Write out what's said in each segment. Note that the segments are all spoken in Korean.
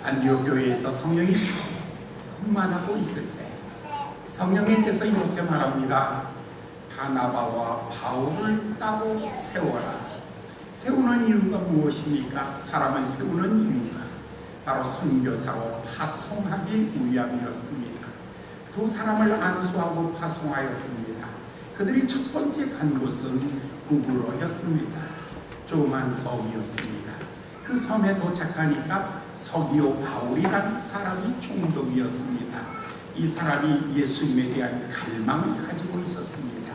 안디옥 교회에서 성령이 충만하고 있을 때 성령님께서 이렇게 말합니다. 바나바와 바울을 따로 세워라. 세우는 이유가 무엇입니까? 사람을 세우는 이유가 바로 선교사로 파송하기 위함이었습니다. 두 사람을 안수하고 파송하였습니다. 그들이 첫 번째 간 곳은 구브로였습니다. 조그만 섬이었습니다. 그 섬에 도착하니까 서기오 바울이라는 사람이 총독이었습니다. 이 사람이 예수님에 대한 갈망을 가지고 있었습니다.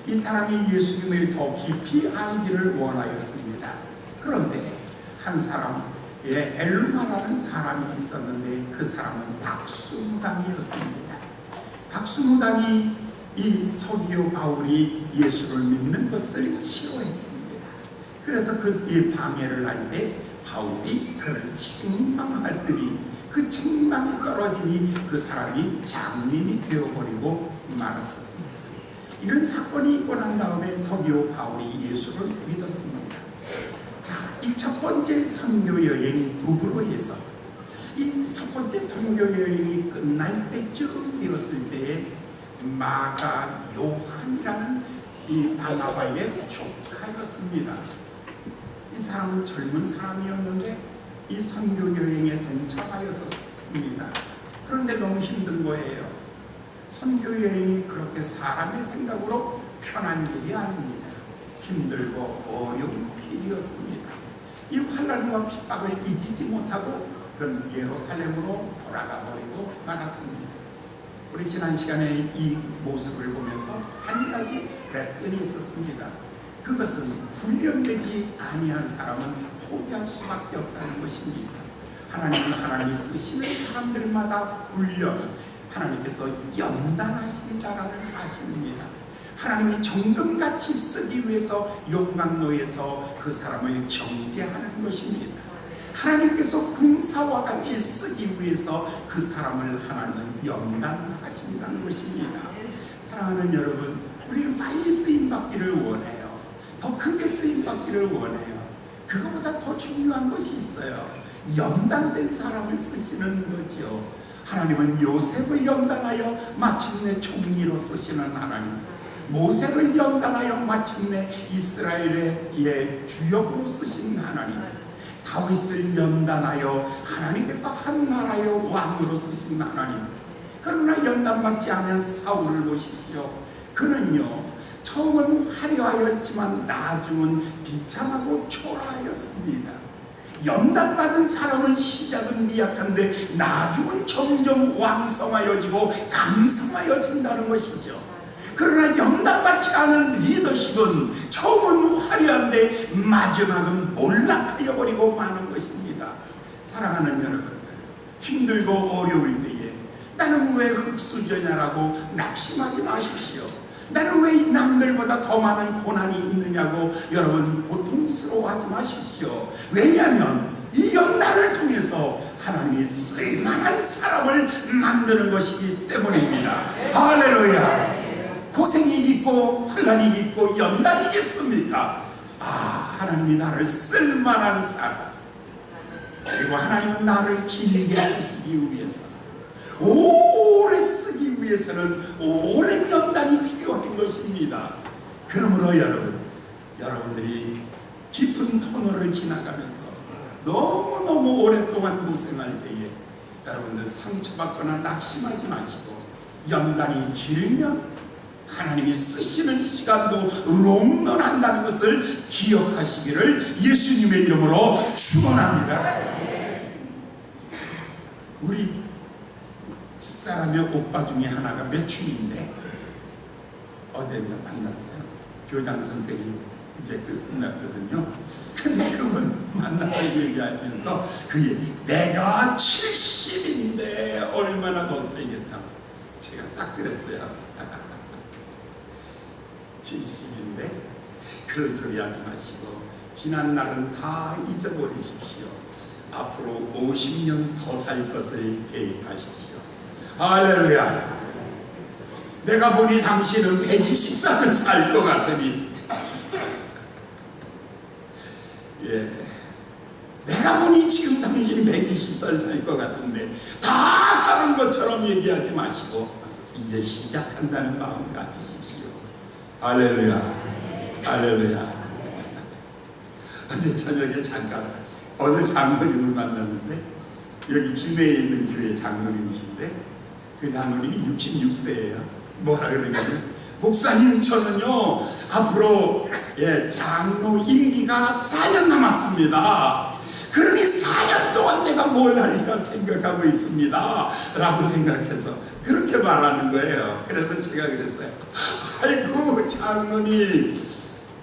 이 사람이 예수님을 더 깊이 알기를 원하였습니다. 그런데 한 사람, 엘루마라는 사람이 있었는데 그 사람은 박수무당이었습니다. 박수무당이 이 서기오 바울이 예수를 믿는 것을 싫어했습니다. 그래서 그 방해를 할 때 바울이 그런 책망하더니 그 책망이 떨어지니 그 사람이 장님이 되어버리고 말았습니다. 이런 사건이 있고 난 다음에 서기오 바울이 예수를 믿었습니다. 자, 이 첫 번째 선교 여행 구브로에서 이 첫 번째 선교 여행이 끝날 때쯤 되었을 때에 마가 요한이라는 이 바나바의 조카였습니다. 이 사람은 젊은 사람이었는데 이 선교 여행에 동참하였었습니다. 그런데 너무 힘든 거예요. 선교 여행이 그렇게 사람의 생각으로 편한 일이 아닙니다. 힘들고 어려운 길이었습니다. 이 환난과 핍박을 이기지 못하고 그런 예루살렘으로 돌아가 버리고 말았습니다. 우리 지난 시간에 이 모습을 보면서 한 가지 레슨이 있었습니다. 그것은 훈련되지 아니한 사람은 포기할 수밖에 없다는 것입니다. 하나님은 하나님이 쓰시는 사람들마다 훈련, 하나님께서 연단하신 자라는 사실입니다. 하나님이 정금같이 쓰기 위해서 용광로에서 그 사람을 정죄하는 것입니다. 하나님께서 군사와 같이 쓰기 위해서 그 사람을 하나님은 연단하신다는 것입니다. 사랑하는 여러분, 우리는 빨리 쓰임받기를 원해요. 더 크게 쓰임받기를 원해요. 그거보다 더 중요한 것이 있어요. 연단된 사람을 쓰시는 거죠. 하나님은 요셉을 연단하여 마침내 총리로 쓰시는 하나님, 모세를 연단하여 마침내 이스라엘의 주역으로 쓰신 하나님, 다윗을 연단하여 하나님께서 한 나라의 왕으로 쓰신 하나님. 그러나 연단받지 않은 사울을 보십시오. 그는요, 처음은 화려하였지만 나중은 비참하고 초라하였습니다. 연단받은 사람은 시작은 미약한데 나중은 점점 왕성하여지고 강성하여진다는 것이죠. 그러나 연단받지 않은 리더십은 처음은 화려한데 마지막은 몰락하여 버리고 마는 것입니다. 사랑하는 여러분들, 힘들고 어려울 때에 나는 왜 흙수저냐라고 낙심하지 마십시오. 나는 왜 남들보다 더 많은 고난이 있느냐고 여러분 고통스러워하지 마십시오. 왜냐하면 이 연단을 통해서 하나님이 쓸만한 사람을 만드는 것이기 때문입니다. 할렐루야. 고생이 있고 환난이 있고 연단이 있습니다. 하나님이 나를 쓸만한 사람, 그리고 하나님은 나를 길게 쓰시기 위해서, 오래 쓰기 위해서는 오랜 연단이 필요한 것입니다. 그러므로 여러분들이 깊은 터널을 지나가면서 너무너무 오랫동안 고생할 때에 여러분들 상처받거나 낙심하지 마시고, 연단이 길면 하나님이 쓰시는 시간도 롱런한다는 것을 기억하시기를 예수님의 이름으로 축원합니다. 우리 집사람의 오빠 중에 하나가 매춘인데 어제 만났어요. 교장 선생님 이제 끝났거든요. 근데 그분 만나서 얘기하면서 내가 70인데 얼마나 더 살겠다고. 제가 딱 그랬어요. 70인데 그런 소리 하지 마시고 지난 날은 다 잊어버리십시오. 앞으로 50년 더 살 것을 계획하십시오. 할렐루야. 내가 보니 당신은 120살을 살 것 같으니, 내가 보니 지금 당신 110, 120살 살 것 같은데 다 사는 것처럼 얘기하지 마시고 이제 시작한다는 마음 가지십시오. 할렐루야, 할렐루야. 어제 저녁에 잠깐 어느 장로님을 만났는데, 여기 주내에 있는 교회 장로님이신데 그 장로님이 66세예요. 뭐라 그러냐면, 목사님 저는요 앞으로 장로 임기가 4년 남았습니다. 그러니 4년 동안 내가 뭘 할까 생각하고 있습니다 라고 생각해서 그렇게 말하는 거예요. 그래서 제가 그랬어요. 아이고 장로님,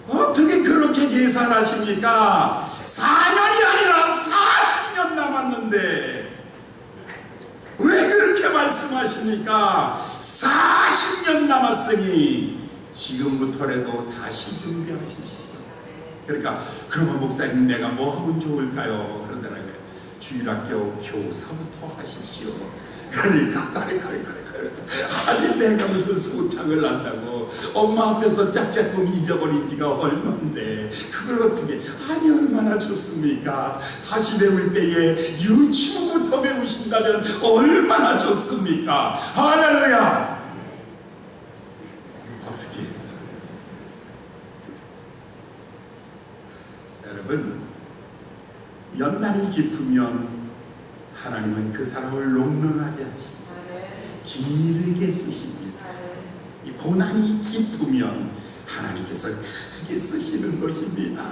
어떻게 그렇게 계산하십니까? 4년이 아니라 40년 남았는데 왜 그렇게 말씀하십니까? 40년 남았으니 지금부터라도 다시 준비하십시오. 그러니까 그러면 목사님 내가 뭐 하면 좋을까요? 그러더라고요. 주일학교 교사부터 하십시오. 그러니까 아니 내가 무슨 소창을 한다고, 엄마 앞에서 짝짝꿍 잊어버린 지가 얼마인데 그걸 어떻게, 아니 얼마나 좋습니까? 다시 배울 때에 유치원부터 배우신다면 얼마나 좋습니까? 할렐루야. 어떻게 여러분, 연단이 깊으면 하나님은 그 사람을 롱런하게 하십니다. 길게 쓰십니다. 이 고난이 깊으면 하나님께서 크게 쓰시는 것입니다.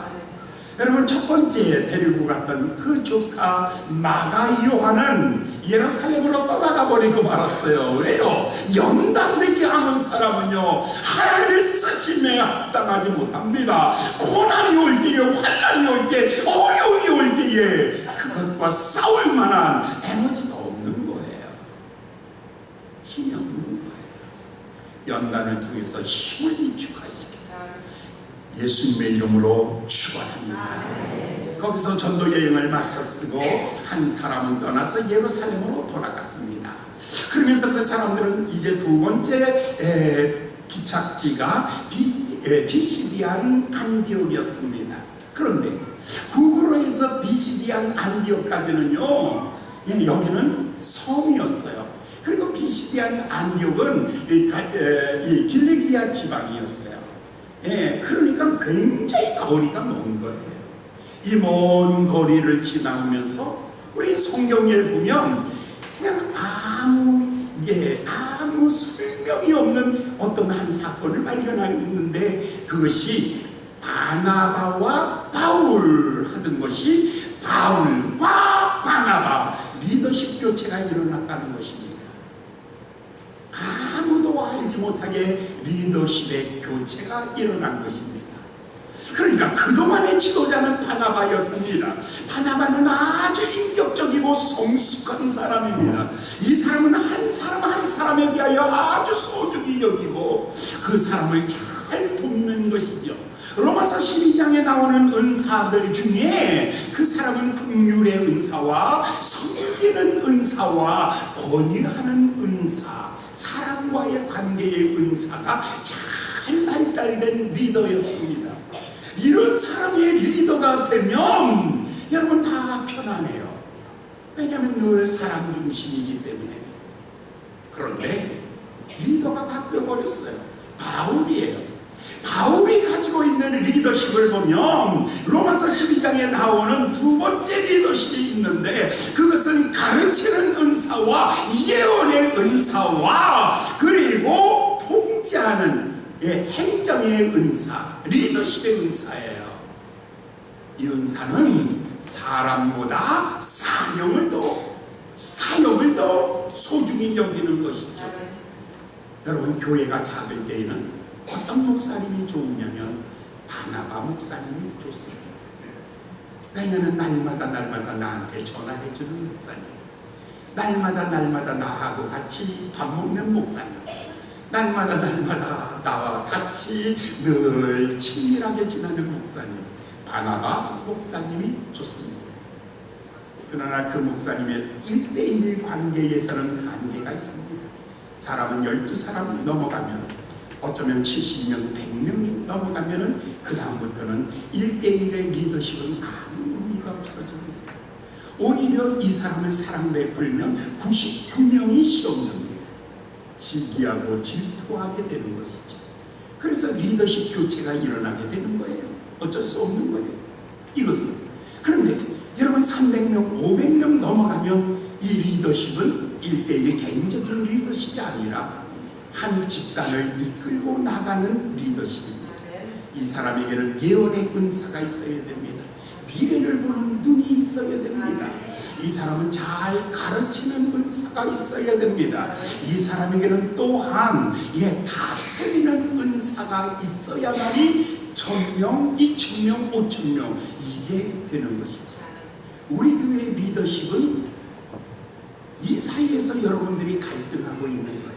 여러분, 첫 번째 데리고 갔던 그 조카 마가 요한은 예루살렘으로 떠나가 버리고 말았어요. 왜요? 연단되지 않은 사람은요 하나님의 쓰심에 합당하지 못합니다. 고난이 올 때에, 환난이 올 때, 어려움이 올 때에 그것과 싸울 만한 에너지가 없는 거예요. 힘이 없는 거예요. 연단을 통해서 힘을 비축하시게 예수님의 이름으로 축원합니다. 거기서 전도 여행을 마쳤으고 한 사람은 떠나서 예루살렘으로 돌아갔습니다. 그러면서 그 사람들은 이제 두 번째 기착지가 비시디안 안디옥이었습니다. 그런데 구브로에서 비시디안 안디옥까지는요, 여기는 섬이었어요. 그리고 비시디안 안디옥은 길리기아 지방이었어요. 그러니까 굉장히 거리가 먼 거예요. 이 먼 거리를 지나오면서 우리 성경에 보면 그냥 아무 설명이 없는 어떤 한 사건을 발견하는데, 그것이 바나바와 바울 하던 것이 바울과 바나바 리더십 교체가 일어났다는 것입니다. 아무도 알지 못하게 리더십의 교체가 일어난 것입니다. 그러니까 그동안의 지도자는 바나바였습니다. 바나바는 아주 인격적이고 성숙한 사람입니다. 이 사람은 한 사람 한 사람에 대하여 아주 소중히 여기고 그 사람을 잘 돕는 것이죠. 로마서 12장에 나오는 은사들 중에 그 사람은 긍휼의 은사와 섬기는 은사와 권위하는 은사, 사람과의 관계의 은사가 잘 발달된 리더였습니다. 이런 사람의 리더가 되면 여러분 다 편안해요. 왜냐하면 늘 사람 중심이기 때문에. 그런데 리더가 바뀌어버렸어요. 바울이에요. 바울이 가지고 있는 리더십을 보면 로마서 12장에 나오는 두 번째 리더십이 있는데, 그것은 가르치는 은사와 예언의 은사와 그리고 통제하는 행정의 은사, 리더십의 은사예요. 이 은사는 사람보다 사명을 더 소중히 여기는 것이죠. 여러분, 교회가 작을 때에는 어떤 목사님이 좋으냐면 바나바 목사님이 좋습니다. 왜냐하면 날마다 나한테 전화해주는 목사님, 날마다 나하고 같이 밥 먹는 목사님, 날마다 나와 같이 늘 친밀하게 지내는 목사님, 바나바 목사님이 좋습니다. 그러나 그 목사님의 1대1 관계에서는 한계가 있습니다. 사람은 12사람 넘어가면, 어쩌면 70명, 100명이 넘어가면 그 다음부터는 1대1의 리더십은 아무 의미가 없어집니다. 오히려 이 사람을 사랑 베풀면 99명이 시험됩니다. 시기하고 질투하게 되는 것이죠. 그래서 리더십 교체가 일어나게 되는 거예요. 어쩔 수 없는 거예요. 이것은. 그런데 여러분 300명, 500명 넘어가면 이 리더십은 1대1 개인적인 리더십이 아니라 한 집단을 이끌고 나가는 리더십입니다. 이 사람에게는 예언의 은사가 있어야 됩니다. 미래를 보는 눈이 있어야 됩니다. 이 사람은 잘 가르치는 은사가 있어야 됩니다. 이 사람에게는 또한 다스리는 은사가 있어야만이 1000명, 2000명, 5000명 이게 되는 것이죠. 우리 교회의 리더십은 이 사이에서 여러분들이 갈등하고 있는 거예요.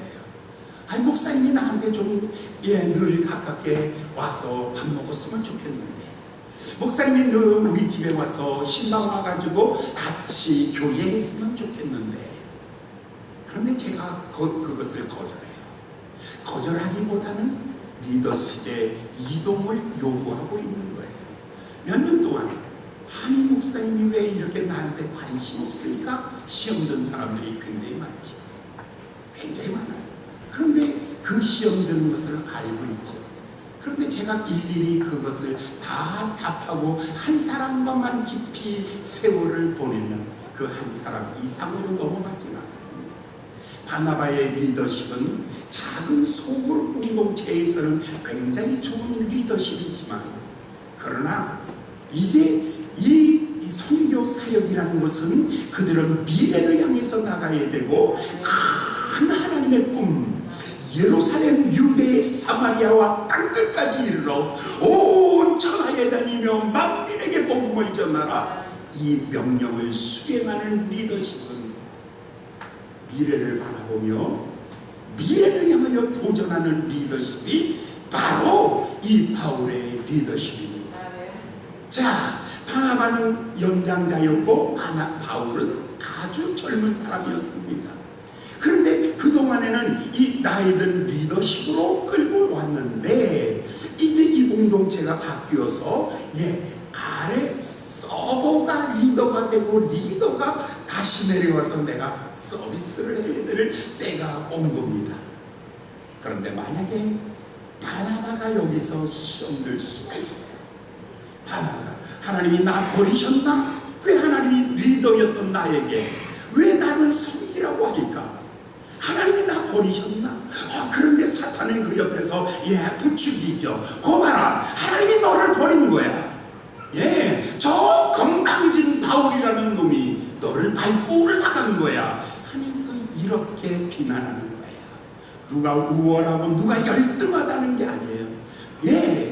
아니 목사님이 나한테 좀 늘 가깝게 와서 밥 먹었으면 좋겠는데, 목사님이 늘 우리 집에 와서 신방 와가지고 같이 교제했으면 좋겠는데, 그런데 제가 그것을 거절해요. 거절하기보다는 리더십의 이동을 요구하고 있는 거예요. 몇 년 동안 아니 목사님이 왜 이렇게 나한테 관심 없으니까 시험 든 사람들이 굉장히 많지. 굉장히 많아요. 그런데 그 시험 드는 것을 알고 있죠. 그런데 제가 일일이 그것을 다 답하고 한 사람과만 깊이 세월을 보내면 그 한 사람 이상으로 넘어가지는 않습니다. 바나바의 리더십은 작은 소그룹 공동체에서는 굉장히 좋은 리더십이지만, 그러나 이제 이 선교 사역이라는 것은 그들은 미래를 향해서 나가야 되고 큰 하나님의 꿈, 예루살렘, 유대, 사마리아와 땅끝까지 이르러 온 천하에 다니며 만민에게 복음을 전하라, 이 명령을 수행하는 리더십은 미래를 바라보며 미래를 향하여 도전하는 리더십이 바로 이 바울의 리더십입니다. 자, 바나바는 연장자였고 바울은 아주 젊은 사람이었습니다. 그런데 그동안에는 이 나이든 리더십으로 끌고 왔는데, 이제 이 공동체가 바뀌어서 아래 서버가 리더가 되고 리더가 다시 내려와서 내가 서비스를 해야 될 때가 온 겁니다. 그런데 만약에 바나바가 여기서 시험 들 수가 있어요. 바나바가 하나님이 나 버리셨나? 왜 하나님이 리더였던 나에게 왜 나를 섬기라고 하니까? 하나님이 나 버리셨나? 그런데 사탄은 그 옆에서 부추기죠. 거봐라, 하나님이 너를 버린 거야. 저 건방진 바울이라는 놈이 너를 밟고 올라간 거야 하면서 이렇게 비난하는 거예요. 누가 우월하고 누가 열등하다는 게 아니에요.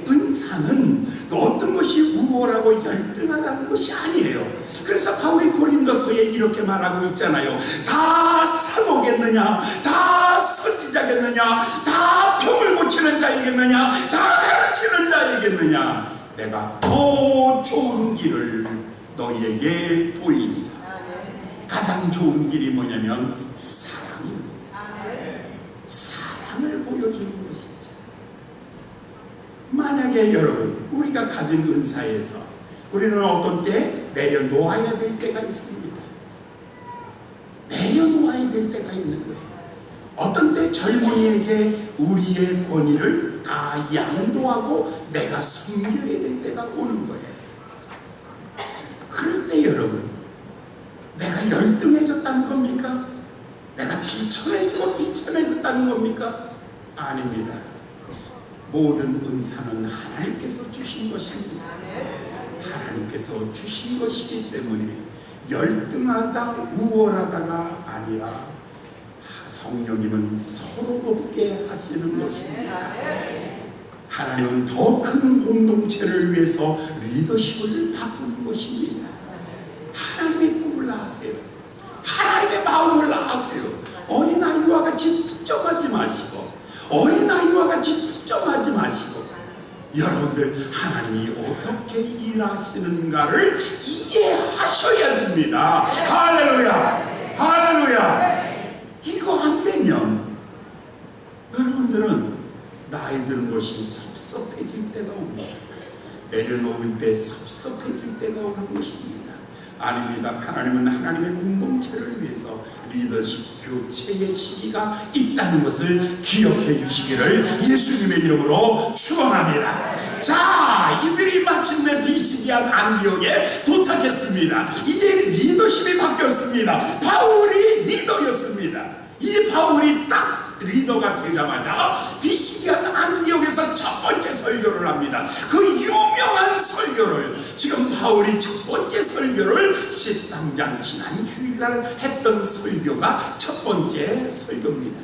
은사는 어떤 것이 우월하고 열등하다는 것이 아니에요. 그래서 바울이 고린도서에 이렇게 말하고 있잖아요. 다 사도겠느냐, 다 선지자겠느냐, 다 병을 고치는 자이겠느냐, 다 가르치는 자이겠느냐, 내가 더 좋은 길을 너희에게 보이리라. 가장 좋은 길이 뭐냐면 사랑입니다. 사랑을 보여주는 것이죠. 만약에 여러분, 우리가 가진 은사에서 우리는 어떤 때 내려놓아야 될 때가 있습니다. 내려놓아야 될 때가 있는 거예요. 어떤 때 젊은이에게 우리의 권위를 다 양도하고 내가 섬겨야 될 때가 오는 거예요. 그럴 때 여러분, 내가 열등해졌다는 겁니까? 내가 비천해졌다는 겁니까? 아닙니다. 모든 은사는 하나님께서 주신 것입니다. 하나님께서 주신 것이기 때문에 열등하다, 우월하다가 아니라 성령님은 서로 돕게 하시는 것입니다. 하나님은 더 큰 공동체를 위해서 리더십을 바꾸는 것입니다. 하나님의 꿈을 낳으세요. 하나님의 마음을 낳으세요. 어린아이와 같이 특정하지 마시고, 어린아이와 같이 특정하지 마시고, 여러분들 하나님이 어떻게 일하시는가를 이해하셔야 됩니다. 할렐루야, 할렐루야. 이거 안 되면 여러분들은 나이 드는 것이 섭섭해질 때가 옵니다. 내려놓을 때 섭섭해질 때가 오는 것입니다. 아닙니다. 하나님은 하나님의 공동체를 위해서 리더십 교체의 시기가 있다는 것을 기억해 주시기를 예수님의 이름으로 축원합니다. 자, 이들이 마침내 비시디안 안디옥에 도착했습니다. 이제 리더십이 바뀌었습니다. 바울이 리더였습니다. 이 바울이 딱 리더가 되자마자 비시디안 안디옥에서 첫 번째 설교를 합니다. 그 유명한 설교를, 지금 바울이 첫 번째 설교를 13장 지난 주일날 했던 설교가 첫 번째 설교입니다.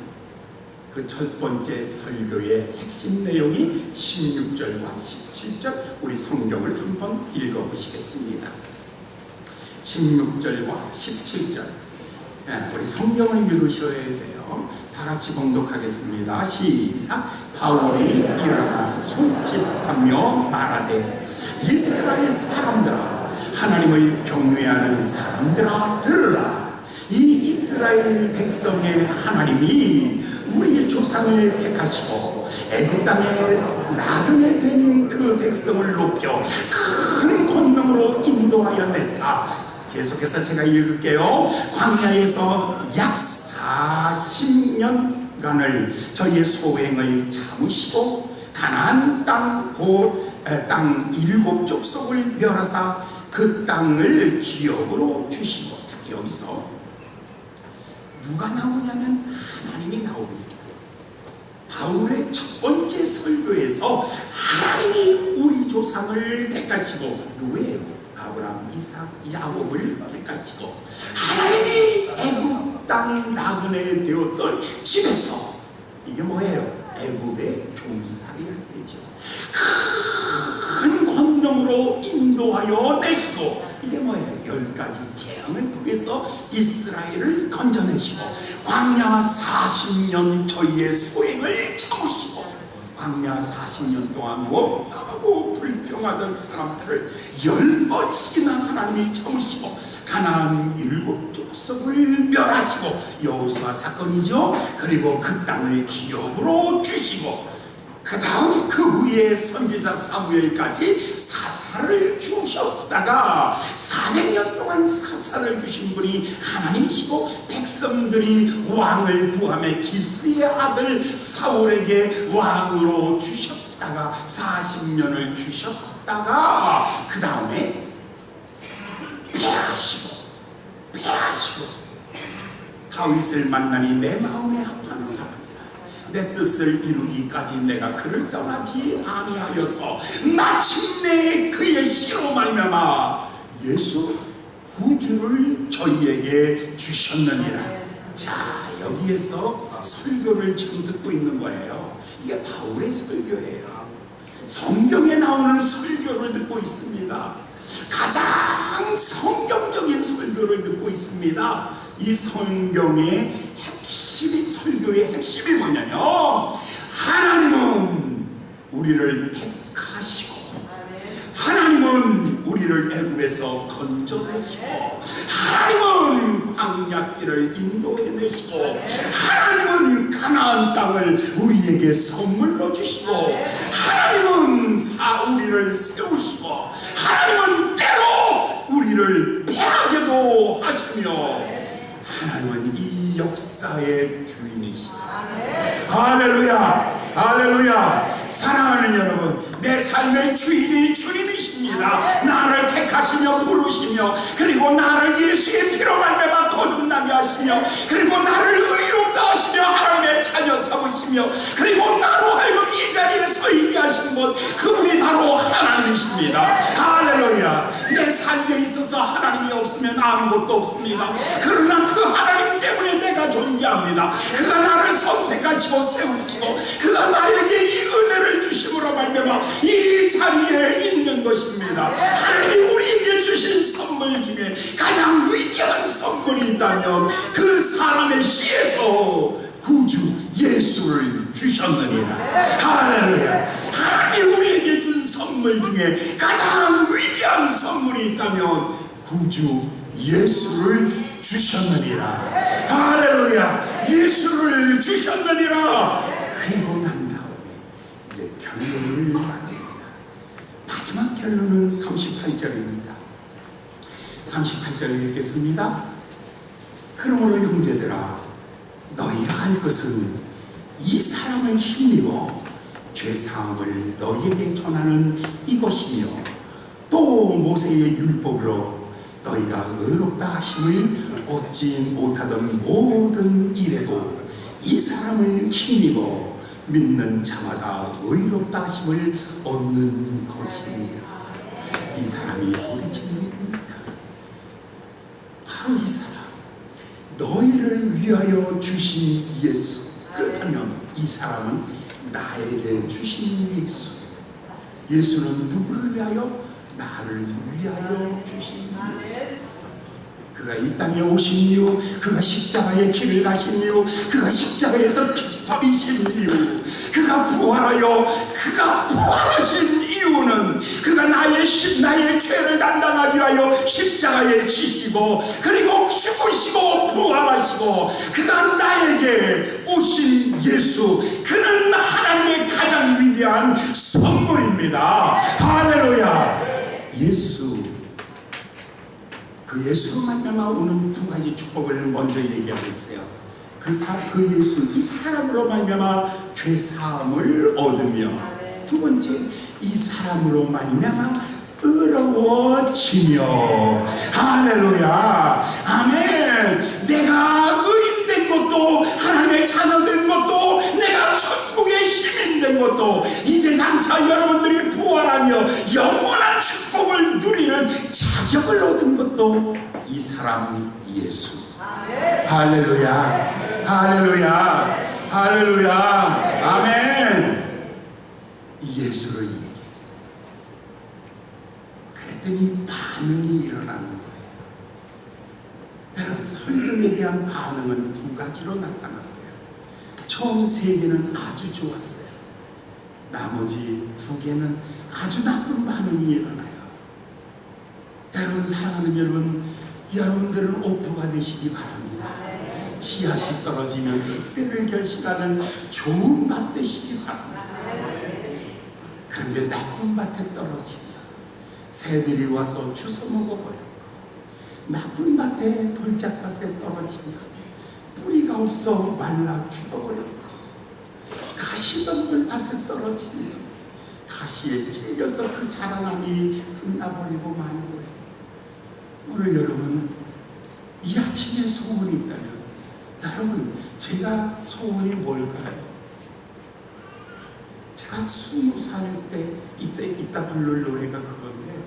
그 첫 번째 설교의 핵심 내용이 16절과 17절, 우리 성경을 한번 읽어보시겠습니다. 16절과 17절, 우리 성경을 읽으셔야 돼요. 다 같이 봉독하겠습니다. 시작. 바울이 일어나 손짓하며 말하되 이스라엘 사람들아, 하나님을 경외하는 사람들아 들으라. 이 이스라엘 백성의 하나님이 우리의 조상을 택하시고 애굽 땅에 나그네 된 그 백성을 높여 큰 권능으로 인도하여 내사, 계속해서 제가 읽을게요. 광야에서 약 40년간을 저희의 소행을 참으시고 가나안 땅 일곱 족속을 멸하사 그 땅을 기업으로 주시고. 자, 여기서 누가 나오냐면 하나님이 나옵니다. 바울의 첫 번째 설교에서 하나님이 우리 조상을 택하시고, 누구예요? 아브라함, 이삭, 야곱을 택하시고, 하나님이 애굽 땅 나그네 되었던 집에서, 이게 뭐예요? 애굽의 종살이 할 때죠. 큰 권능으로 인도하여 내시고, 이게 뭐예요? 10가지 재앙을 통해서 이스라엘을 건져내시고, 광야 40년 저희의 소행을 참으시고, 광야 40년 동안 원망하고 불평하던 사람들을 10번씩이나 하나님이 참으시고, 가나안 7족속을 멸하시고, 여호수아 사건이죠. 그리고 그 땅을 기업으로 주시고, 그 다음에 그 위에 선지자 사무엘까지 사사를 주셨다가 400년 동안 사사를 주신 분이 하나님이시고, 백성들이 왕을 구하며 기스의 아들 사울에게 왕으로 주셨다가 40년을 주셨다가 그 다음에 패하시고 다윗을 만나니 내 마음에 합한 사람, 내 뜻을 이루기까지 내가 그를 떠나지 아니하여서 마침내 그의 씨로 말미암아 예수 구주를 저희에게 주셨느니라. 자, 여기에서 설교를 지금 듣고 있는 거예요. 이게 바울의 설교예요. 성경에 나오는 설교를 듣고 있습니다. 가장 성경적인 설교를 듣고 있습니다. 이 성경의 핵심이, 설교의 핵심이 뭐냐면, 하나님은 우리를 택하시고, 하나님은 우리를 애굽에서 건져내시고, 하나님은 광야길을 인도해내시고, 하나님은 가나안 땅을 우리에게 선물로 주시고, 하나님은 우리를 세우시고, 하나님은 때로 우리를 패하게도 하시며, 하나님은 이 역사의 주인이시다. 할렐루야, 할렐루야. 사랑하는 여러분, 내 삶의 주인이 주님이십니다. 나를 택하시며 부르시며, 그리고 나를 예수의 피로 말미암아 거듭나게 하시며, 그리고 나를 의롭다 하시며 하나님의 자녀 삼으시며, 그리고 나로 하여금 이 자리에 서 있게 하신 분, 그분이 바로 하나님이십니다. 할렐루야. 내 삶에 있어서 하나님이 없으면 아무것도 없습니다. 그러나 그 하나님 때문에 내가 존재합니다. 그가 나를 선택하시고 세우시고, 그가 나에게 이 은혜를 주심으로 말미암아 이 자리에 있는 것입니다. 하나님이 우리에게 주신 선물 중에 가장 위대한 선물이 있다면 그 사람의 씨에서 구주 예수를 주셨느니라. 할렐루야. 하나님이 우리에게 준 선물 중에 가장 위대한 선물이 있다면 구주 예수를 주셨느니라. 할렐루야. 예수를 주셨느니라. 그리고 난 다음에 이제 결론을 말합니다. 마지막 결론은 38절입니다. 38절을 읽겠습니다. 그러므로 형제들아, 너희가 알 것은 이 사람을 힘입어 죄사함을 너희에게 전하는 이것이며, 또 모세의 율법으로 너희가 의롭다 하심을 얻지 못하던 모든 일에도 이 사람을 힘입어 믿는 자마다 의롭다 하심을 얻는 것이니라. 이 사람이 도대체 누구입니까? 바로 이 사람, 너희를 위하여 주신 예수. 그렇다면 이 사람은 나에게 주신 예수. 예수는 누구를 위하여? 나를 위하여 주신 예수. 그가 이 땅에 오신 이유, 그가 십자가의 길을 가신 이유, 그가 십자가에서 핍박이신 이유, 그가 부활하신 이유는 그가 나의 죄를 담당하기 위하여 십자가에 지시고, 그리고 죽으시고 부활하시고, 그가 나에게 오신 예수, 그는 하나님의 가장 위대한 선물입니다. 할렐루야. 예수, 그 예수로 말미암아 오는 두 가지 축복을 먼저 얘기하고 있어요. 그 예수, 이 사람으로 말미암아 죄 사함을 얻으며, 두 번째, 이 사람으로 말미암아 의로워지며. 할렐루야. 아멘. 내가 의인된 것도, 하나님의 자녀된 것도, 내가 천국의 시민된 것도, 이제 장차 여러분들이 부활하며 영원한 축복을 누리는 자격을 얻은 것도 이 사람 예수. 할렐루야. 할렐루야. 할렐루야. 아멘. 이 예수를 얘기했어요. 그랬더니 반응이 일어나는 거예요. 여러분, 설교에 대한 반응은 두 가지로 나타났어요. 처음 세 개는 아주 좋았어요. 나머지 두 개는 아주 나쁜 반응이 일어나요. 여러분, 사랑하는 여러분, 여러분들은 옥토가 되시기 바랍니다. 씨앗이 떨어지면 백배를 결실하는 좋은 밭 되시기 바랍니다. 그런데 나쁜 밭에 떨어지면 새들이 와서 주워 먹어버렸고, 나쁜 밭에 돌짝밭에 떨어지면 뿌리가 없어 말라 죽어버렸고, 가시덤불 밭에 떨어지면 가시에 찔려서 그 자라남이 끝나버리고 마는 거예요. 오늘 여러분, 이 아침에 소원이 있다면, 여러분, 제가 소원이 뭘까요? 제가 20살 때 이따 부를 노래가 그건데,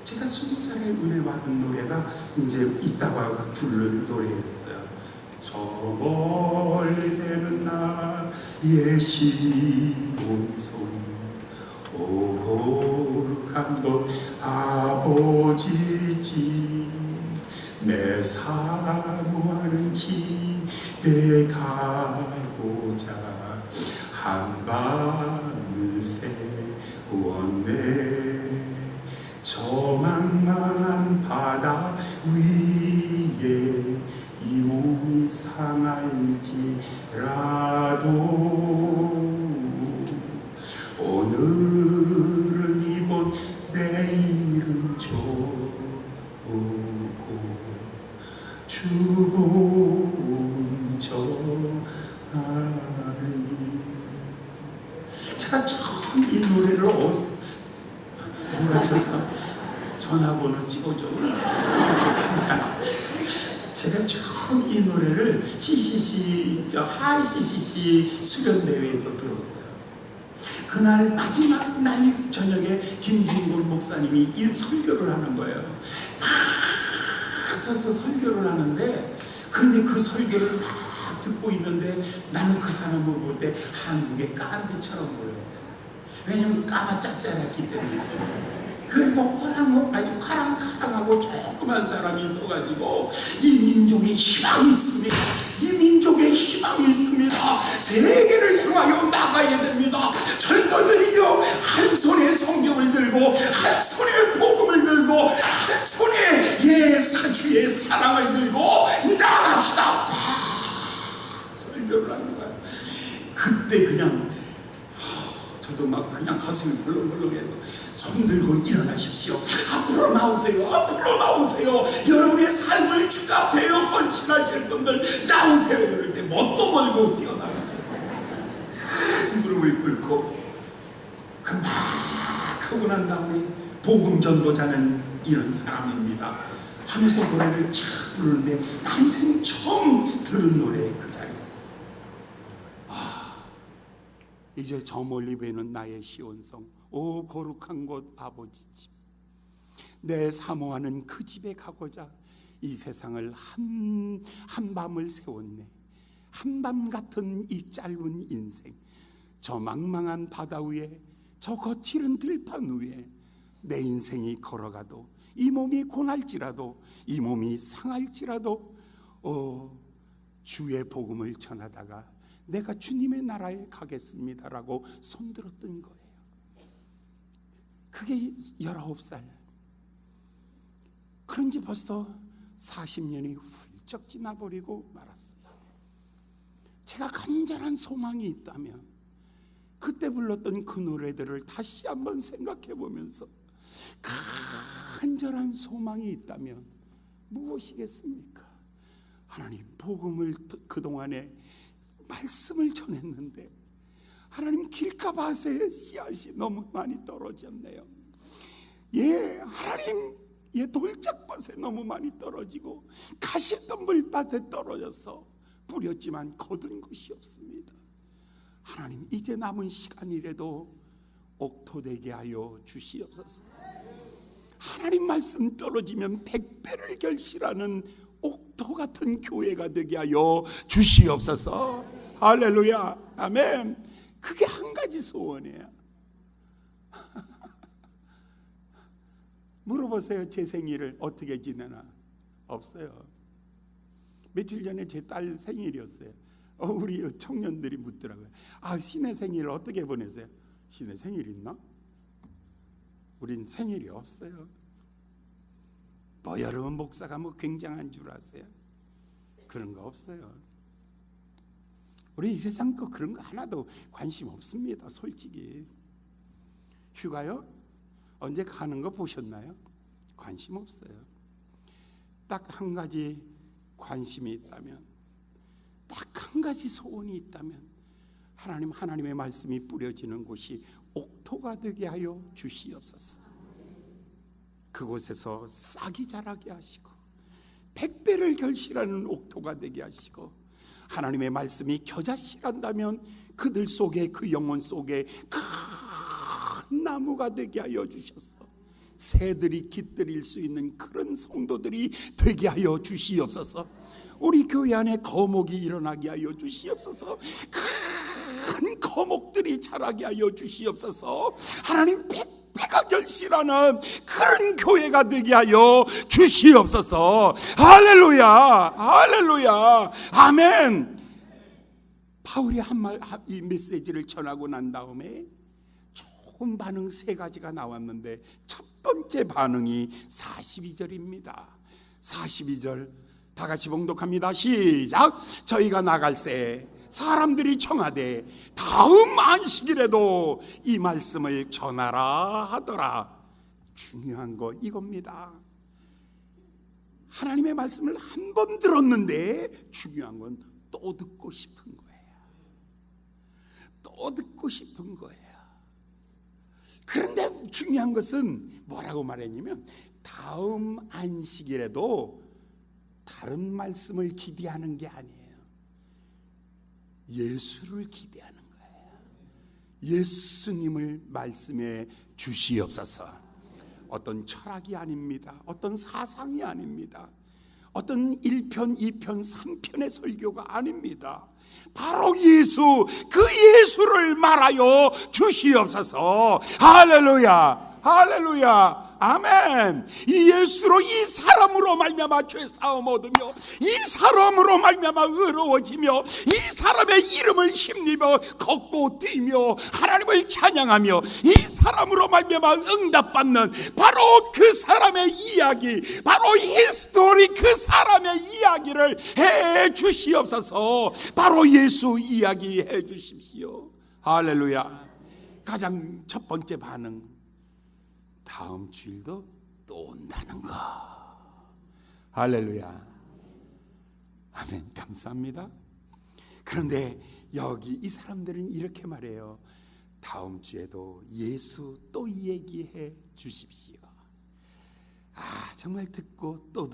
제가 20살에 은혜 받은 노래가 이제 이따가 부를 노래였어요. 저 멀리 되는 나의 시온손, 오 거룩한 것 아버지지, 내 사모하는 집에 가고자 한 밤을 세웠네. 저 망망한 바다 위에 이 몸이 상할지라도 오늘은 이곳 내일은 좋고 죽은 저하리. 제가 처음 이 노래를 누가 쳤어? 전화번호 찍어줘. 제가 처음 이 노래를 하이 CCC 수련대회에서 들었어요. 그날 마지막 날 저녁에 김진골 목사님이 이 설교를 하는 거예요. 막 서서 설교를 하는데, 그런데 그 설교를 막 듣고 있는데 나는 그 사람을 볼 때 한국의 깐디처럼 보였어요. 왜냐면 까마 짭짤했기 때문에. 그리고 카랑카랑하고 조그만 사람이 있어가지고, 이 민족에 희망이 있습니다. 이 민족에 희망이 있습니다. 세계를 향하여 나가야 됩니다. 젊은이요, 한 손에 성경을 들고, 한 손에 복음을 들고, 한 손에 사주의 사랑을 들고 나갑시다. 설교를 하는 거야. 그때 그냥 저도 막 그냥 가슴이 벌렁벌렁해서 손들고 일어나십시오. 앞으로 나오세요. 앞으로 나오세요. 여러분의 삶을 주 앞에 헌신하실 분들 나오세요. 그럴 때 뭣도 몰고 뛰어나가죠. 무릎을 꿇고 막 하고 난 다음에 복음 전도자는 이런 사람입니다 하면서 노래를 쫙 부르는데 난생 처음 들은 노래 그 자리에서 이제 저 멀리 보이는 나의 시온성, 오 거룩한 곳 아버지 집, 내 사모하는 그 집에 가고자 이 세상을 한 밤을 세웠네. 한밤 같은 이 짧은 인생, 저 망망한 바다 위에, 저 거칠은 들판 위에 내 인생이 걸어가도, 이 몸이 고날지라도, 이 몸이 상할지라도 주의 복음을 전하다가 내가 주님의 나라에 가겠습니다라고 손들었던 거예요. 그게 19살. 그런지 벌써 40년이 훌쩍 지나버리고 말았어요. 제가 간절한 소망이 있다면 그때 불렀던 그 노래들을 다시 한번 생각해 보면서 간절한 소망이 있다면 무엇이겠습니까? 하나님, 복음을 그동안에 말씀을 전했는데 하나님, 길가밭에 씨앗이 너무 많이 떨어졌네요. 하나님, 돌짝밭에 너무 많이 떨어지고 가시덤불밭에 떨어져서 뿌렸지만 거둔 것이 없습니다. 하나님, 이제 남은 시간이라도 옥토되게 하여 주시옵소서. 하나님 말씀 떨어지면 100배를 결실하는 옥토 같은 교회가 되게 하여 주시옵소서. 할렐루야, 아멘. 그게 한 가지 소원이에요. 물어보세요. 제 생일을 어떻게 지내나? 없어요. 며칠 전에 제 딸 생일이었어요. 우리 청년들이 묻더라고요. 신의 생일을 어떻게 보내세요? 신의 생일 있나? 우린 생일이 없어요. 여러분 목사가 굉장한 줄 아세요? 그런 거 없어요. 우리 이 세상 거 그런 거 하나도 관심 없습니다. 솔직히. 휴가요? 언제 가는 거 보셨나요? 관심 없어요. 딱 한 가지 관심이 있다면, 딱 한 가지 소원이 있다면, 하나님의 말씀이 뿌려지는 곳이 옥토가 되게 하여 주시옵소서. 그곳에서 싹이 자라게 하시고 100배를 결실하는 옥토가 되게 하시고, 하나님의 말씀이 겨자씨란다면 그들 속에, 그 영혼 속에 큰 나무가 되게 하여 주셔서 새들이 깃들일 수 있는 그런 성도들이 되게 하여 주시옵소서. 우리 교회 안에 거목이 일어나게 하여 주시옵소서. 큰 거목들이 자라게 하여 주시옵소서. 하나님, 100배가 결실하는 그런 교회가 되게 하여 주시옵소서. 할렐루야, 할렐루야, 아멘. 바울이 이 메시지를 전하고 난 다음에 좋은 반응 3가지가 나왔는데, 첫 번째 반응이 42절입니다. 42절 다 같이 봉독합니다. 시작. 저희가 나갈새 사람들이 청하되 다음 안식일에도 이 말씀을 전하라 하더라. 중요한 거 이겁니다. 하나님의 말씀을 한 번 들었는데 중요한 건 또 듣고 싶은 거예요. 또 듣고 싶은 거예요. 그런데 중요한 것은 뭐라고 말했냐면, 다음 안식일에도 다른 말씀을 기대하는 게 아니에요. 예수를 기대하는 거예요. 예수님을 말씀해 주시옵소서. 어떤 철학이 아닙니다. 어떤 사상이 아닙니다. 어떤 1편, 2편, 3편의 설교가 아닙니다. 바로 예수, 그 예수를 말하여 주시옵소서. 할렐루야, 할렐루야, 아멘. 이 예수로, 이 사람으로 말미암아 죄사함 얻으며, 이 사람으로 말미암아 의로워지며, 이 사람의 이름을 힘입어 걷고 뛰며 하나님을 찬양하며, 이 사람으로 말미암아 응답받는 바로 그 사람의 이야기, 바로 히스토리, 그 사람의 이야기를 해 주시옵소서. 바로 예수 이야기 해 주십시오. 할렐루야. 가장 첫 번째 반응, 다음 주일도 또 온다는 거. 할렐루야. 아멘. 감사합니다. 그런데 여기 이 사람들은 이렇게 말해요. 다음 주에도 예수 또 얘기해 주십시오. 정말 듣고 또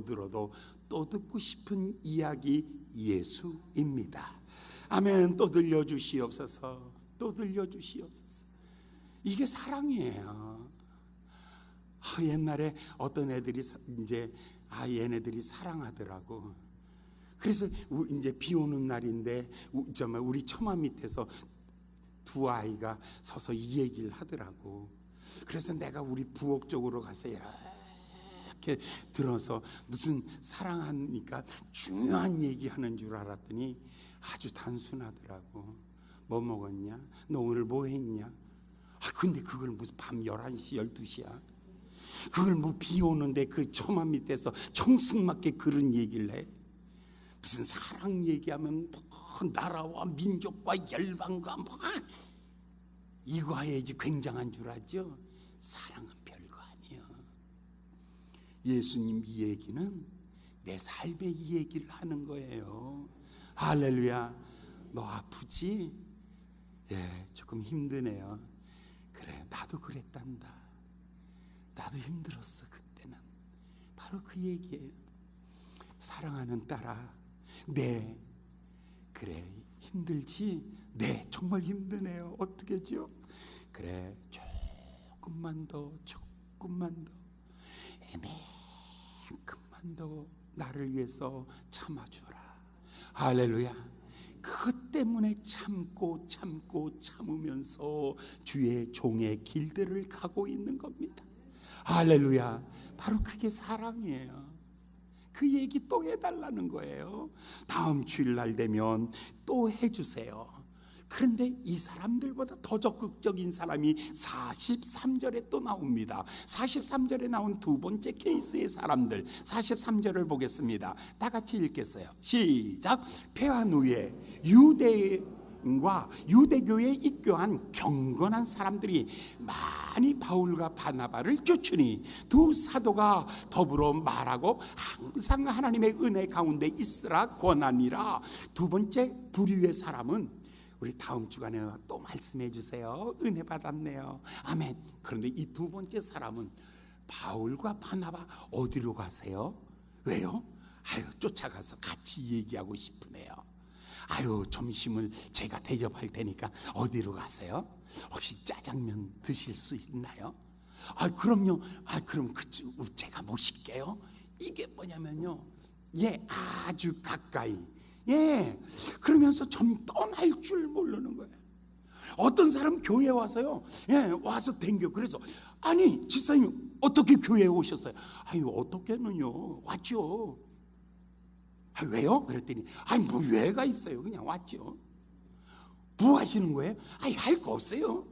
들어도 또 듣고 싶은 이야기 예수입니다. 아멘. 또 들려주시옵소서. 또 들려주시옵소서. 이게 사랑이에요. 옛날에 어떤 애들이 이제 얘네들이 사랑하더라고. 그래서 이제 비 오는 날인데 정말 우리 처마 밑에서 두 아이가 서서 이 얘기를 하더라고. 그래서 내가 우리 부엌 쪽으로 가서 이렇게 들어서 무슨 사랑하니까 중요한 얘기하는 줄 알았더니 아주 단순하더라고. 뭐 먹었냐? 너 오늘 뭐 했냐? 근데 그걸 무슨 밤 11시 12시야? 그걸 뭐 비 오는데 그 처마 밑에서 정승맞게 그런 얘기를 해? 무슨 사랑 얘기하면 뭐 나라와 민족과 열방과 뭐 이거 해야지 굉장한 줄 알죠? 사랑은 별거 아니에요. 예수님 이 얘기는 내 삶의 이 얘기를 하는 거예요. 할렐루야. 너 아프지? 조금 힘드네요. 그래, 나도 그랬단다. 나도 힘들었어 그때는. 바로 그 얘기예요. 사랑하는 딸아, 그래 힘들지? 정말 힘드네요. 어떻게죠? 그래, 조금만 더 애매큼만 더 나를 위해서 참아주라. 할렐루야. 그것 때문에 참으면서 주의 종의 길들을 가고 있는 겁니다. 할렐루야. 바로 그게 사랑이에요. 그 얘기 또 해달라는 거예요. 다음 주일날 되면 또 해주세요. 그런데 이 사람들보다 더 적극적인 사람이 43절에 또 나옵니다. 43절에 나온 두 번째 케이스의 사람들, 43절을 보겠습니다. 다 같이 읽겠어요. 시작. 폐환 후에 유대인과 유대교에 입교한 경건한 사람들이 많이 바울과 바나바를 쫓으니 두 사도가 더불어 말하고 항상 하나님의 은혜 가운데 있으라 권하니라. 두 번째 부류의 사람은 우리 다음 주간에 또 말씀해 주세요. 은혜 받았네요. 아멘. 그런데 이 두 번째 사람은 바울과 바나바 어디로 가세요? 왜요? 쫓아가서 같이 얘기하고 싶으네요. 점심을 제가 대접할 테니까 어디로 가세요? 혹시 짜장면 드실 수 있나요? 그럼요. 그럼 제가 모실게요. 이게 뭐냐면요, 아주 가까이, 그러면서 좀 떠날 줄 모르는 거예요. 어떤 사람 교회에 와서요, 와서 댕겨. 그래서 아니 집사님 어떻게 교회에 오셨어요? 어떻게는요, 왔죠. 왜요? 그랬더니 뭐 왜가 있어요. 그냥 왔죠. 뭐 하시는 거예요? 할 거 없어요.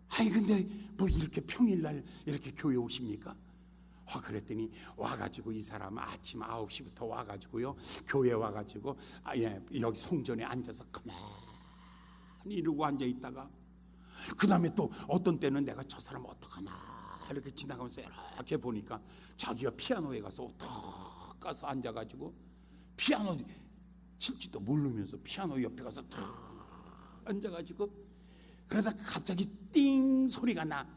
근데 뭐 이렇게 평일날 이렇게 교회 오십니까? 그랬더니 와가지고 이 사람 아침 9시부터 와가지고요, 교회 와가지고 여기 송전에 앉아서 가만히 이러고 앉아있다가 그 다음에 또 어떤 때는 내가 저 사람 어떡하나 이렇게 지나가면서 이렇게 보니까 자기가 피아노에 가서 탁 가서 앉아가지고 피아노 칠지도 모르면서 피아노 옆에 가서 탁 앉아가지고 그러다 갑자기 띵 소리가 나.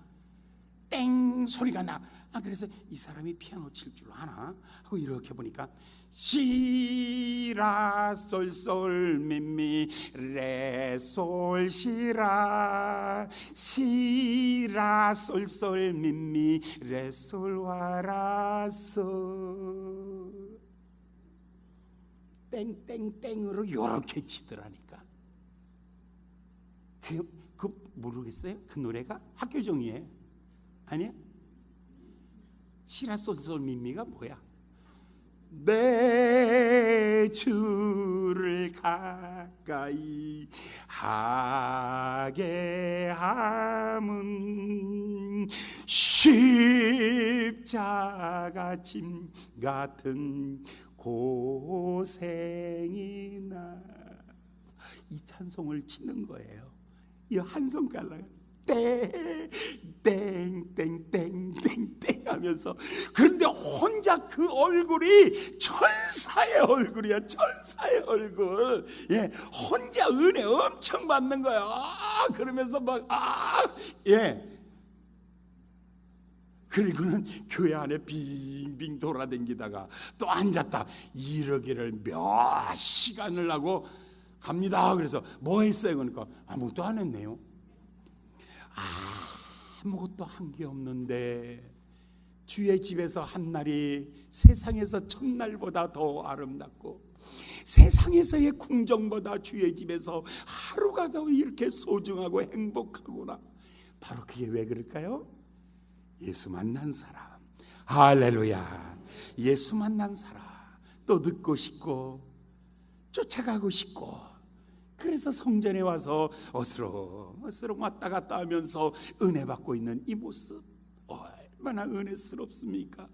땡 소리가 나. 그래서 이 사람이 피아노 칠 줄 아나 하고 이렇게 보니까 시라 솔솔 미미 레솔 시라 시라 솔솔 미미 레솔 와라솔 땡땡땡으로 이렇게 치더라니까. 그 모르겠어요? 그 노래가 학교종이에요. 아니야? 시라 솔솔 미미가 뭐야? 내 주를 가까이 하게 함은 십자가 짐 같은 고생이나 이 찬송을 치는 거예요. 이 한 손가락 땡땡땡땡땡 하면서, 그런데 혼자 그 얼굴이 천사의 얼굴이야. 천사의 얼굴. 예, 혼자 은혜 엄청 받는 거야. 그러면서 막 예. 그리고는 교회 안에 빙빙 돌아다니다가 또 앉았다. 이러기를 몇 시간을 하고 갑니다. 그래서 뭐 했어요? 그러니까 아무것도 안 했네요. 아무것도 한 게 없는데 주의 집에서 한 날이 세상에서 첫날보다 더 아름답고, 세상에서의 궁정보다 주의 집에서 하루가 더 이렇게 소중하고 행복하구나. 바로 그게 왜 그럴까요? 예수 만난 사람. 할렐루야. 예수 만난 사람. 또 듣고 싶고 쫓아가고 싶고, 그래서 성전에 와서 어스렁어스렁 왔다 갔다 하면서 은혜 받고 있는 이 모습, 얼마나 은혜스럽습니까?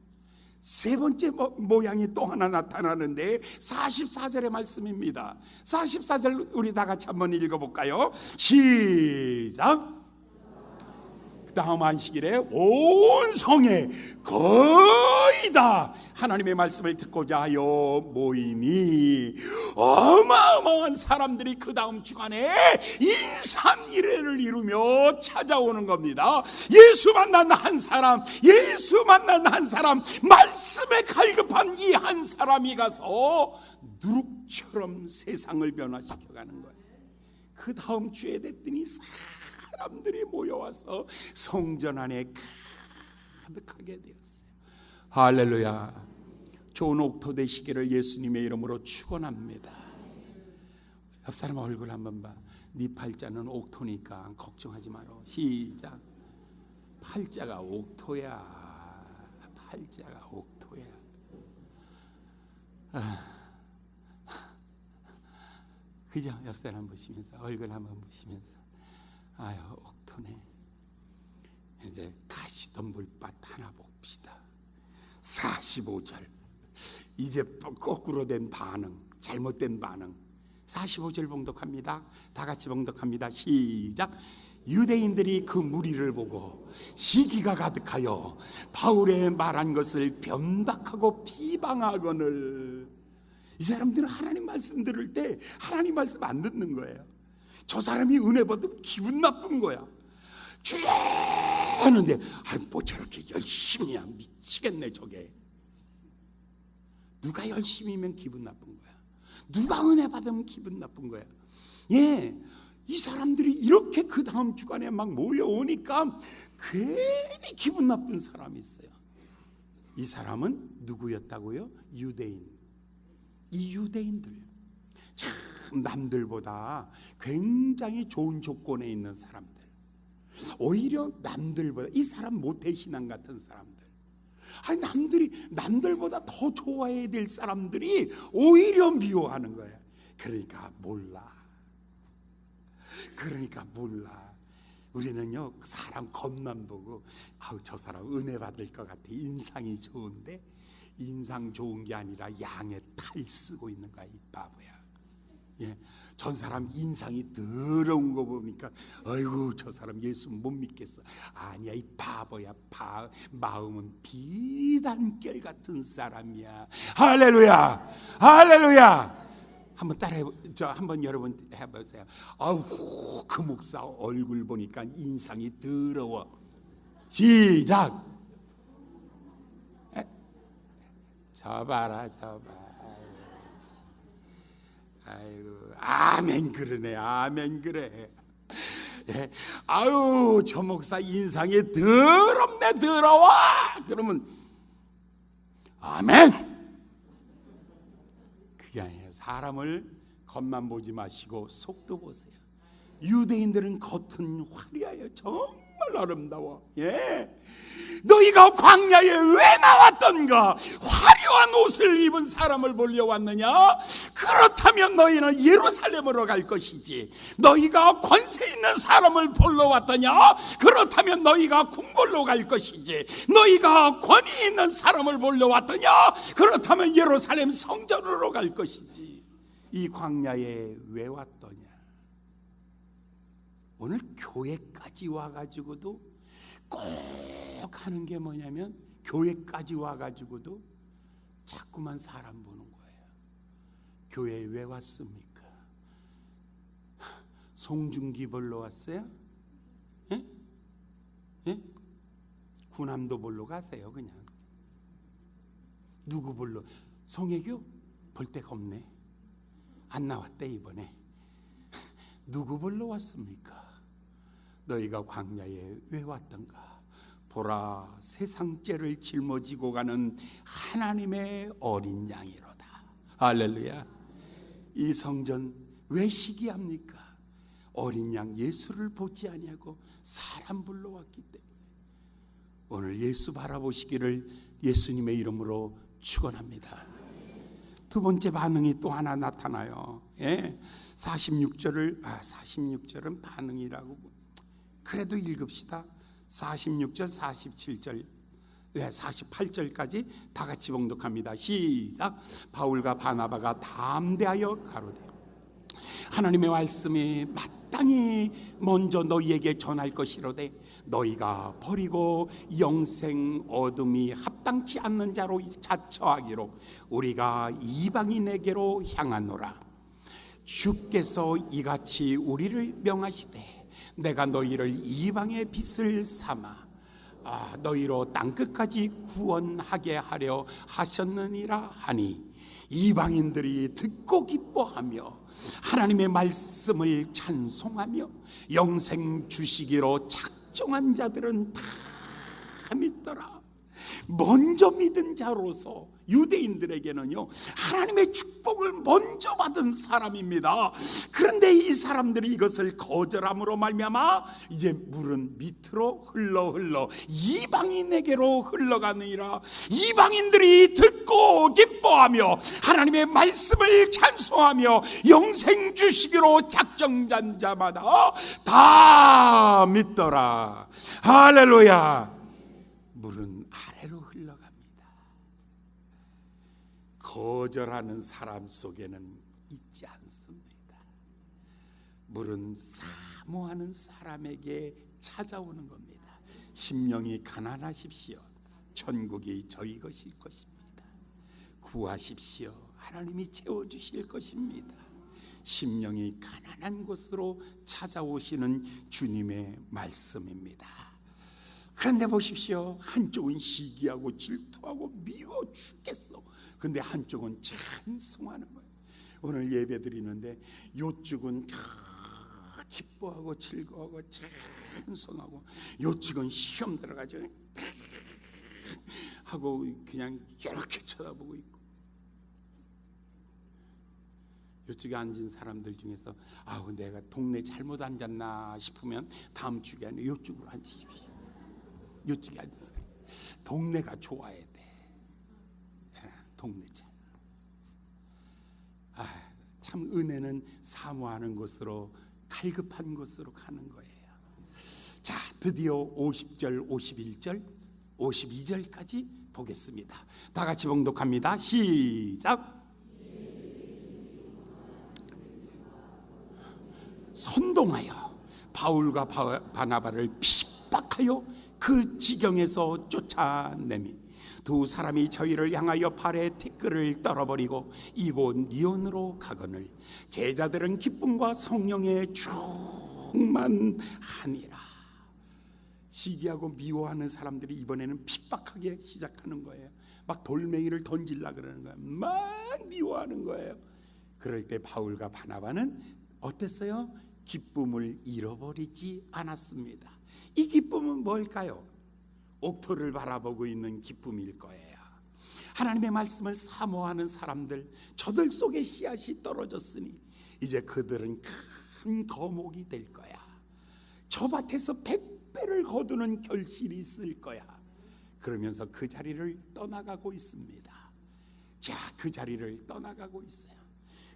세 번째 모양이 또 하나 나타나는데 44절의 말씀입니다. 44절 우리 다 같이 한번 읽어볼까요? 시작. 그 다음 안식일에 온 성에 거의 다 하나님의 말씀을 듣고자 하여 모임이, 어마어마한 사람들이 그 다음 주간에 인산이례를 이루며 찾아오는 겁니다. 예수 만난 한 사람, 예수 만난 한 사람, 말씀에 갈급한 이 한 사람이 가서 누룩처럼 세상을 변화시켜가는 거예요. 그 다음 주에 됐더니 사람들이 모여와서 성전 안에 가득하게 되었어요. 할렐루야. 좋은 옥토 되시기를 예수님의 이름으로 축원합니다. 옆 사람 얼굴 한번 봐. 네 팔자는 옥토니까 걱정하지 마라. 시작. 팔자가 옥토야. 팔자가 옥토야. 그죠? 옆 사람 보시면서, 얼굴 한번 보시면서, 아유, 옥토네. 이제 가시덤불밭 하나 봅시다. 45절. 이제 거꾸로 된 반응, 잘못된 반응. 45절 봉독합니다. 다 같이 봉독합니다. 시작. 유대인들이 그 무리를 보고 시기가 가득하여 바울의 말한 것을 변박하고 비방하거늘. 이 사람들은 하나님 말씀 들을 때 하나님 말씀 안 듣는 거예요. 저 사람이 은혜 받으면 기분 나쁜 거야. 주여 하는데, 뭐 저렇게 열심히야. 미치겠네 저게. 누가 열심히면 기분 나쁜 거야. 누가 은혜 받으면 기분 나쁜 거야. 예, 이 사람들이 이렇게 그 다음 주간에 막 모여오니까 괜히 기분 나쁜 사람이 있어요. 이 사람은 누구였다고요? 유대인. 이 유대인들 참 남들보다 굉장히 좋은 조건에 있는 사람들, 오히려 남들보다, 이 사람 모태신앙 같은 사람들, 남들보다 더 좋아해야 될 사람들이 오히려 미워하는 거예요. 그러니까 몰라. 우리는요, 사람 겉만 보고 저 사람 은혜 받을 것 같아. 인상이 좋은데, 인상 좋은 게 아니라 양의 탈 쓰고 있는 거야, 이 바보야. 예, 전 사람 인상이 더러운 거 보니까 아이고 저 사람 예수 못 믿겠어. 아니야, 이 바보야. 마음은 비단결 같은 사람이야. 할렐루야, 할렐루야. 한번 따라해, 한번 여러분 해보세요. 아우, 그 목사 얼굴 보니까 인상이 더러워. 시작. 저 봐라. 아이고, 아멘 그러네. 아멘 그래. 예. 아유, 저 목사 인상이 더럽네. 더러워. 그러면 아멘. 그게 아니에요. 사람을 겉만 보지 마시고 속도 보세요. 유대인들은 겉은 화려해요. 정말 아름다워. 예. 너희가 광야에 왜 나왔던가? 화려한 옷을 입은 사람을 보려 왔느냐? 그렇다면 너희는 예루살렘으로 갈 것이지. 너희가 권세 있는 사람을 보러 왔더냐? 그렇다면 너희가 궁궐로 갈 것이지. 너희가 권위 있는 사람을 보러 왔더냐? 그렇다면 예루살렘 성전으로 갈 것이지. 이 광야에 왜 왔더냐? 오늘 교회까지 와가지고도 꼭 하는 게 뭐냐면, 교회까지 와가지고도 자꾸만 사람 보는 거예요. 교회에 왜 왔습니까? 송중기 보러 왔어요? 예? 예? 구남도 보러 가세요. 그냥 누구 보러? 송혜교? 볼 데가 없네. 안 나왔대 이번에. 누구 보러 왔습니까? 너희가 광야에 왜 왔던가? 보라, 세상죄를 짊어지고 가는 하나님의 어린 양이로다. 할렐루야. 이 성전 왜 시기합니까? 어린 양 예수를 보지 아니하고 사람 불러왔기 때문에. 오늘 예수 바라보시기를 예수님의 이름으로 축원합니다. 두 번째 반응이 또 하나 나타나요. 46절은 반응이라고. 그래도 읽읍시다. 46절, 47절, 48절까지 다 같이 봉독합니다. 시작. 바울과 바나바가 담대하여 가로되, 하나님의 말씀이 마땅히 먼저 너희에게 전할 것이로되 너희가 버리고 영생 어둠이 합당치 않는 자로 자처하기로 우리가 이방인에게로 향하노라. 주께서 이같이 우리를 명하시되 내가 너희를 이방의 빛을 삼아 너희로 땅끝까지 구원하게 하려 하셨느니라 하니, 이방인들이 듣고 기뻐하며 하나님의 말씀을 찬송하며 영생 주시기로 작정한 자들은 다 믿더라. 먼저 믿은 자로서 유대인들에게는요, 하나님의 축복을 먼저 받은 사람입니다. 그런데 이 사람들이 이것을 거절함으로 말미암아 이제 물은 밑으로 흘러 이방인에게로 흘러가느니라. 이방인들이 듣고 기뻐하며 하나님의 말씀을 찬송하며 영생 주시기로 작정한 자마다 다 믿더라. 할렐루야. 물은 아래로 흘러갑니다. 거절하는 사람 속에는 있지 않습니다. 물은 사모하는 사람에게 찾아오는 겁니다. 심령이 가난하십시오. 천국이 저희 것일 것입니다. 구하십시오. 하나님이 채워주실 것입니다. 심령이 가난한 곳으로 찾아오시는 주님의 말씀입니다. 그런데 보십시오. 한쪽은 시기하고 질투하고 미워 죽겠어. 근데 한쪽은 찬송하는 거예요. 오늘 예배 드리는데 요쪽은 기뻐하고 즐거워하고 찬송하고, 요쪽은 시험 들어가지고 하고 그냥 이렇게 쳐다보고 있고, 요쪽에 앉은 사람들 중에서 내가 동네 잘못 앉았나 싶으면 다음 주에 아니라 요쪽으로 앉으십시오. 요쪽에 앉으세요. 동네가 좋아야 돼. 동네 참 은혜는 사모하는 곳으로, 갈급한 곳으로 가는 거예요. 자, 드디어 50절, 51절, 52절까지 보겠습니다. 다 같이 봉독합니다. 시작. 선동하여 바울과 바나바를 핍박하여 그 지경에서 쫓아내미, 두 사람이 저희를 향하여 발에 티끌을 떨어버리고 이곳니온으로 가거늘 제자들은 기쁨과 성령에 충만하니라. 시기하고 미워하는 사람들이 이번에는 핍박하기 시작하는 거예요. 막 돌멩이를 던질라 그러는 거예요. 막 미워하는 거예요. 그럴 때 바울과 바나바는 어땠어요? 기쁨을 잃어버리지 않았습니다. 이 기쁨은 뭘까요? 옥토를 바라보고 있는 기쁨일 거예요. 하나님의 말씀을 사모하는 사람들, 저들 속에 씨앗이 떨어졌으니 이제 그들은 큰 거목이 될 거야. 저 밭에서 100배를 거두는 결실이 있을 거야. 그러면서 그 자리를 떠나가고 있습니다. 자, 그 자리를 떠나가고 있어요.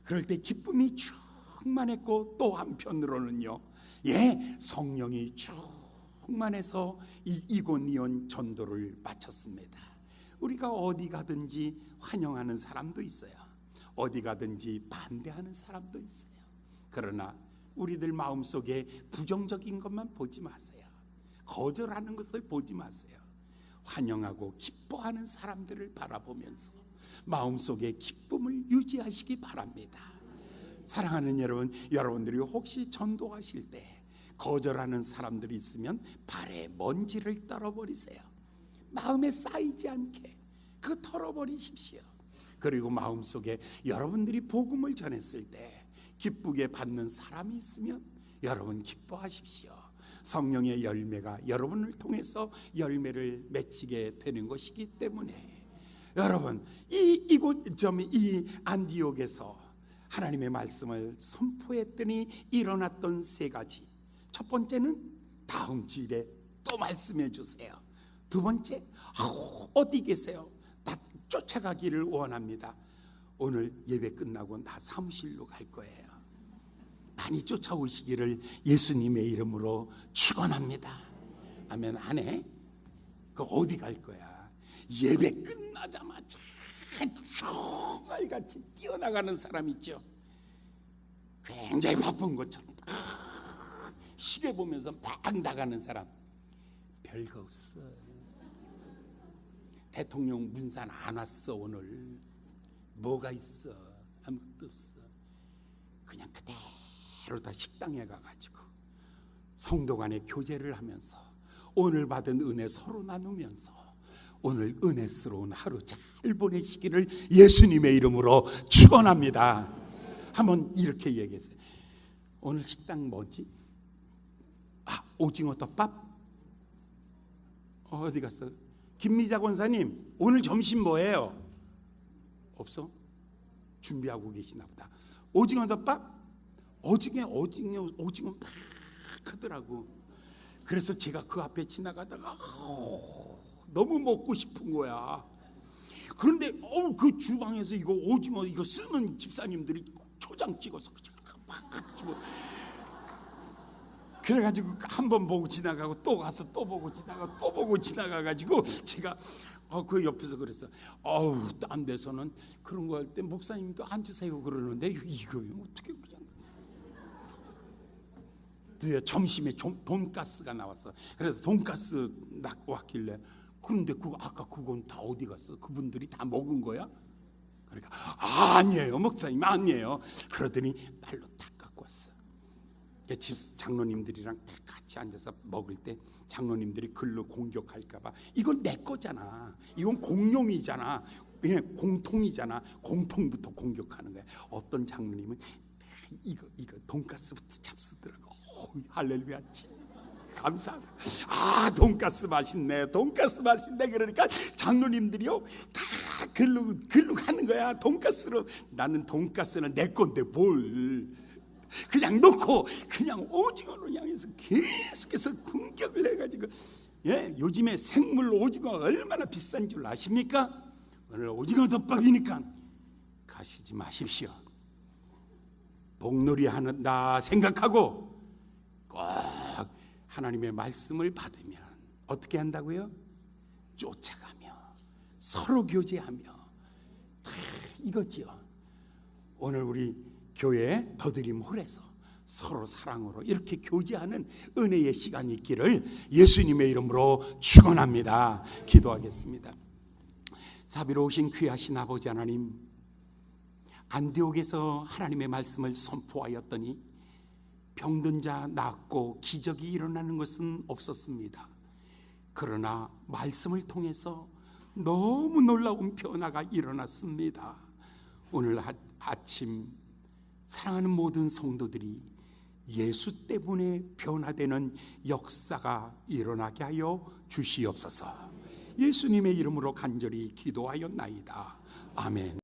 그럴 때 기쁨이 충만했고, 또 한편으로는요, 성령이 충만해서 이고니온 전도를 마쳤습니다. 우리가 어디 가든지 환영하는 사람도 있어요. 어디 가든지 반대하는 사람도 있어요. 그러나 우리들 마음속에 부정적인 것만 보지 마세요. 거절하는 것을 보지 마세요. 환영하고 기뻐하는 사람들을 바라보면서 마음속에 기쁨을 유지하시기 바랍니다. 사랑하는 여러분, 여러분들이 혹시 전도하실 때 거절하는 사람들이 있으면 발에 먼지를 떨어버리세요. 마음에 쌓이지 않게 그거 털어버리십시오. 그리고 마음속에 여러분들이 복음을 전했을 때 기쁘게 받는 사람이 있으면 여러분 기뻐하십시오. 성령의 열매가 여러분을 통해서 열매를 맺히게 되는 것이기 때문에 여러분 이 안디옥에서 하나님의 말씀을 선포했더니 일어났던 세 가지. 첫 번째는 다음 주일에 또 말씀해 주세요. 두 번째, 어디 계세요? 다 쫓아가기를 원합니다. 오늘 예배 끝나고 나 사무실로 갈 거예요. 많이 쫓아오시기를 예수님의 이름으로 축원합니다. 아멘. 안 해? 그 어디 갈 거야? 예배 끝나자마자 총알같이 뛰어나가는 사람 있죠. 굉장히 바쁜 것처럼 시계 보면서 막 나가는 사람. 별거 없어. 대통령 문산 안 왔어. 오늘 뭐가 있어? 아무것도 없어. 그냥 그대로 다 식당에 가가지고 성도 간에 교제를 하면서 오늘 받은 은혜 서로 나누면서 오늘 은혜스러운 하루 잘 보내시기를 예수님의 이름으로 축원합니다. 한번 이렇게 얘기했어요. 오늘 식당 뭐지? 오징어 덮밥? 어디 갔어? 김미자 권사님 오늘 점심 뭐예요? 없어? 준비하고 계시나 보다. 오징어 덮밥? 오징어 막 하더라고. 그래서 제가 그 앞에 지나가다가 너무 먹고 싶은 거야. 그런데 그 주방에서 이거 오징어 이거 쓰는 집사님들이 초장 찍어서 막 가지고 그래가지고 한 번 보고 지나가고 또 가서 또 보고 지나가고 또 보고 지나가가지고 제가 그 옆에서 그랬어. 딴 데서는 그런 거 할 때 목사님도 앉으세요 그러는데 이거 어떻게 그냥. 뒤에 점심에 돈가스가 나왔어. 그래서 돈가스 왔길래 그런데 아까 그건 다 어디 갔어? 그분들이 다 먹은 거야? 그러니까 아니에요 목사님 아니에요. 그러더니 발로 딱 갖고 왔어. 집 장로님들이랑 같이 앉아서 먹을 때 장로님들이 글로 공격할까봐 이건 내 거잖아. 이건 공용이잖아. 공통이잖아. 공통부터 공격하는 거야. 어떤 장로님은 이거 돈가스부터 잡수더라고. 할렐루야. 감사합니다. 돈가스 맛있네. 돈가스 맛있네. 그러니까 장로님들이요 다 글로 가는 거야. 돈가스로. 나는 돈가스는 내 건데 뭘 그냥 놓고 그냥 오징어로 향해서 계속해서 공격을 해가지고 요즘에 생물 오징어 얼마나 비싼 줄 아십니까? 오늘 오징어 덮밥이니까 가시지 마십시오. 복놀이 한다 생각하고 꼭 하나님의 말씀을 받으면 어떻게 한다고요? 쫓아가며 서로 교제하며 이거지요. 오늘 우리 교회 더드림 홀에서 서로 사랑으로 이렇게 교제하는 은혜의 시간이 있기를 예수님의 이름으로 축원합니다. 기도하겠습니다. 자비로우신 귀하신 아버지 하나님, 안디옥에서 하나님의 말씀을 선포하였더니 병든 자 낫고 기적이 일어나는 것은 없었습니다. 그러나 말씀을 통해서 너무 놀라운 변화가 일어났습니다. 오늘 아침 사랑하는 모든 성도들이 예수 때문에 변화되는 역사가 일어나게 하여 주시옵소서. 예수님의 이름으로 간절히 기도하였나이다. 아멘.